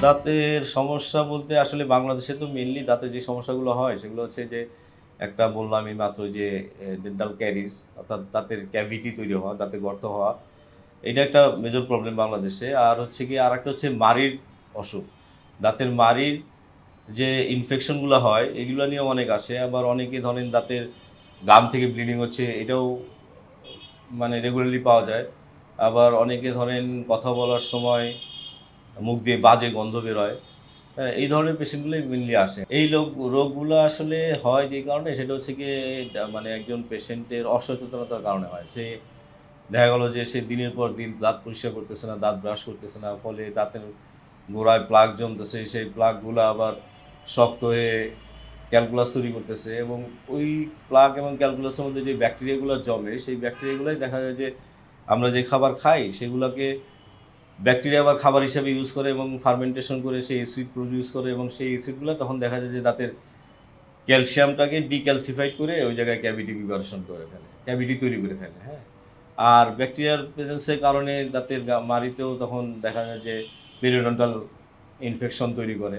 দাঁতের সমস্যা বলতে আসলে বাংলাদেশে তো মেইনলি দাঁতের যে সমস্যাগুলো হয় সেগুলো হচ্ছে যে একটা বললাম আমি মাত্র যে ডেন্টাল ক্যারিজ অর্থাৎ দাঁতের ক্যাভিটি তৈরি হওয়া, দাঁতে গর্ত হওয়া, এটা একটা মেজর প্রবলেম বাংলাদেশে। আর হচ্ছে কি আর একটা হচ্ছে মাড়ির অসুখ, দাঁতের মাড়ির যে ইনফেকশনগুলো হয় এগুলো নিয়ে অনেক আসে। আবার অনেকে ধরেন দাঁতের গাম থেকে ব্লিডিং হচ্ছে, এটাও মানে রেগুলারলি পাওয়া যায়। আবার অনেকে ধরেন কথা বলার সময় মুখ দিয়ে বাজে গন্ধ বের হয়। হ্যাঁ, এই ধরনের পেশেন্টগুলোই মেনলি আসে। এই রোগগুলো আসলে হয় যে কারণে সেটা হচ্ছে গিয়ে মানে একজন পেশেন্টের অসচেতনতার কারণে হয়। সে দেখা গেল যে সে দিনের পর দিন দাঁত পরিষ্কার করতেছে না, দাঁত ব্রাশ করতেছে না, ফলে দাঁতের গোড়ায় প্লাক জমতেছে, সেই প্লাকগুলো আবার শক্ত হয়ে ক্যালকুলাস তৈরি করতেছে এবং ওই প্লাক এবং ক্যালকুলাসের মধ্যে যে ব্যাকটেরিয়াগুলো জমে সেই ব্যাকটেরিয়াগুলোই দেখা যায় যে আমরা যে খাবার খাই সেগুলোকে ব্যাকটেরিয়া আবার খাবার হিসেবে ইউজ করে এবং ফার্মেন্টেশন করে সেই অ্যাসিড প্রডিউস করে এবং সেই অ্যাসিডগুলো তখন দেখা যায় যে দাঁতের ক্যালসিয়ামটাকে ডিক্যালসিফাইড করে ওই জায়গায় ক্যাভিটি প্রিপারেশন করে ফেলে, ক্যাভিটি তৈরি করে ফেলে। হ্যাঁ, আর ব্যাকটেরিয়ার প্রেজেন্সের কারণে দাঁতের মাড়িতেও তখন দেখা যায় যে পেরিওডন্টাল ইনফেকশন তৈরি করে।